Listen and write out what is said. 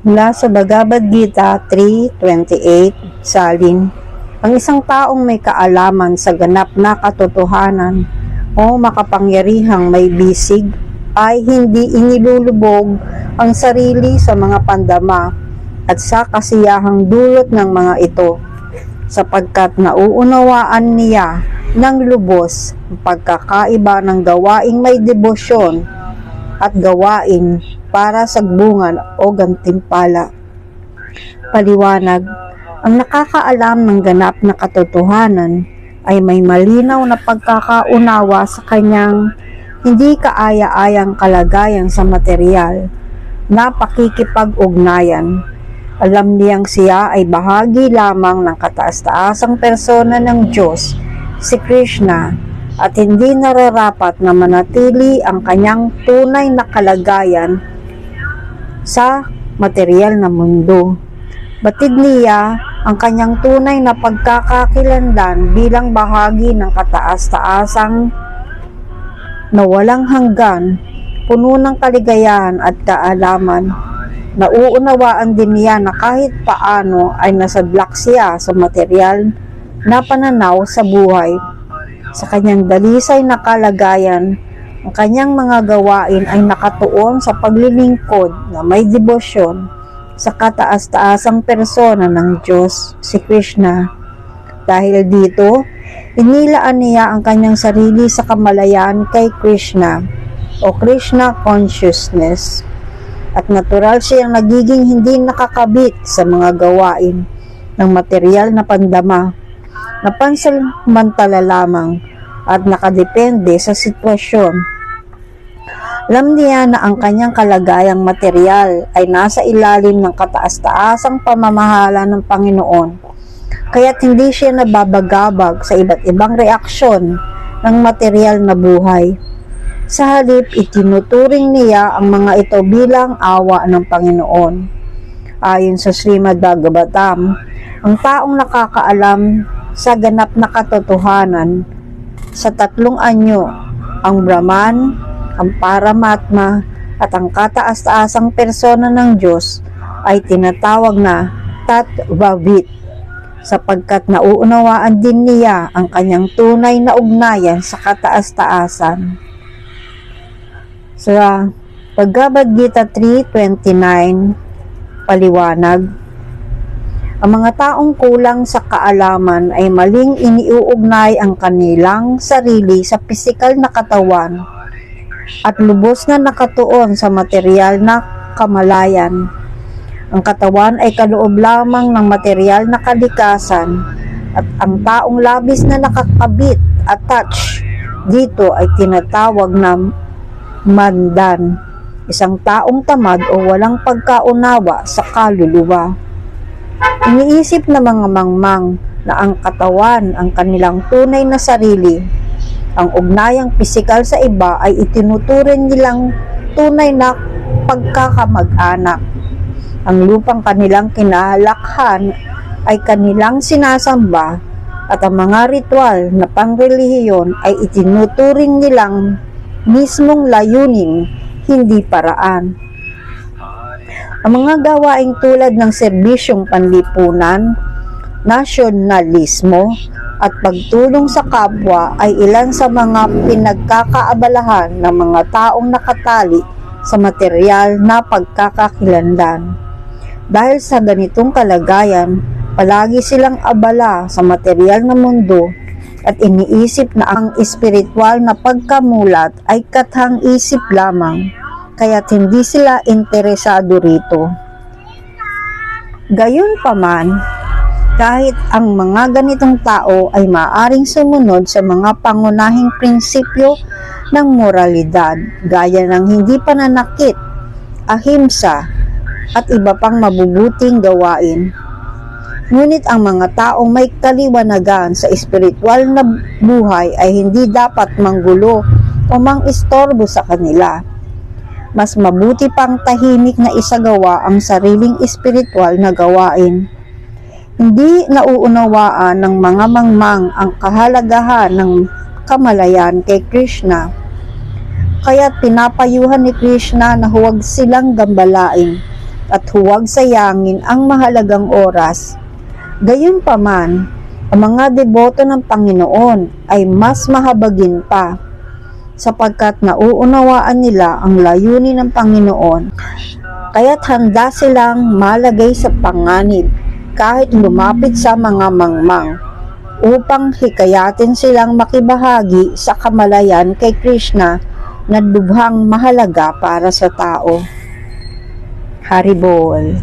Mula sa Bhagavad Gita 3.28, salin, ang isang taong may kaalaman sa ganap na katotohanan o makapangyarihang may bisig ay hindi inilulubog ang sarili sa mga pandama at sa kasiyahang dulot ng mga ito, sapagkat nauunawaan niya ng lubos ang pagkakaiba ng gawaing may debosyon at gawain para sagbungan o gantimpala. Paliwanag, ang nakakaalam ng ganap na katotohanan ay may malinaw na pagkakaunawa sa kanyang hindi kaaya-ayang kalagayan sa material na pakikipag-ugnayan. Alam niyang siya ay bahagi lamang ng kataas-taasang persona ng Diyos, si Krishna, at hindi nararapat na manatili ang kanyang tunay na kalagayan sa material na mundo. Batid niya ang kanyang tunay na pagkakakilanlan bilang bahagi ng kataas-taasang na walang hanggan, puno ng kaligayahan at kaalaman. Nauunawaan din niya na kahit paano ay nasadlak siya sa material na pananaw sa buhay. Sa kanyang dalisay na kalagayan, ang kanyang mga gawain ay nakatuon sa paglilingkod na may debosyon sa kataas-taasang persona ng Diyos, si Krishna. Dahil dito, inilaan niya ang kanyang sarili sa kamalayan kay Krishna o Krishna consciousness, at natural siyang nagiging hindi nakakabit sa mga gawain ng material na pandama na pansamantala lamang at nakadepende sa sitwasyon. Alam niya na ang kanyang kalagayang material ay nasa ilalim ng kataas-taasang pamamahala ng Panginoon, kaya't hindi siya nababagabag sa iba't ibang reaksyon ng material na buhay. Sa halip, itinuturing niya ang mga ito bilang awa ng Panginoon. Ayon sa Srimad Bhagavatam, ang taong nakakaalam sa ganap na katotohanan sa tatlong anyo, ang Brahman, ang Paramatma, at ang kataas-taasang persona ng Diyos, ay tinatawag na Tatvavit, sapagkat nauunawaan din niya ang kanyang tunay na ugnayan sa kataas-taasan. Sa Bhagavad Gita 3.29, paliwanag, ang mga taong kulang sa kaalaman ay maling iniuugnay ang kanilang sarili sa pisikal na katawan at lubos na nakatuon sa material na kamalayan. Ang katawan ay kaloob lamang ng material na kalikasan at ang taong labis na nakakabit, attach, dito ay tinatawag na mandan, isang taong tamad o walang pagkaunawa sa kaluluwa. Iniisip ng mga mangmang na ang katawan ang kanilang tunay na sarili. Ang ugnayang pisikal sa iba ay itinuturing nilang tunay na pagkakamag-anak. Ang lupang kanilang kinahalakhan ay kanilang sinasamba at ang mga ritual na pangrelihiyon ay itinuturing nilang mismong layunin, hindi paraan. Ang mga gawaing tulad ng serbisyong panlipunan, nasyonalismo, at pagtulong sa kapwa ay ilan sa mga pinagkakaabalahan ng mga taong nakatali sa material na pagkakakilanlan. Dahil sa ganitong kalagayan, palagi silang abala sa material na mundo at iniisip na ang espiritual na pagkamulat ay kathang isip lamang, kaya't hindi sila interesado rito. Gayunpaman, kahit ang mga ganitong tao ay maaring sumunod sa mga pangunahing prinsipyo ng moralidad, gaya ng hindi pananakit, ahimsa, at iba pang mabubuting gawain. Ngunit ang mga taong may kaliwanagan sa espiritual na buhay ay hindi dapat manggulo o mang-istorbo sa kanila. Mas mabuti pang tahimik na isagawa ang sariling espiritual na gawain. Hindi nauunawaan ng mga mangmang ang kahalagahan ng kamalayan kay Krishna. Kaya't pinapayuhan ni Krishna na huwag silang gambalain at huwag sayangin ang mahalagang oras. Gayunpaman, ang mga deboto ng Panginoon ay mas mahabagin pa sapagkat nauunawaan nila ang layunin ng Panginoon, kaya't handa silang malagay sa panganib kahit lumapit sa mga mangmang upang hikayatin silang makibahagi sa kamalayan kay Krishna na lubhang mahalaga para sa tao. Haribol.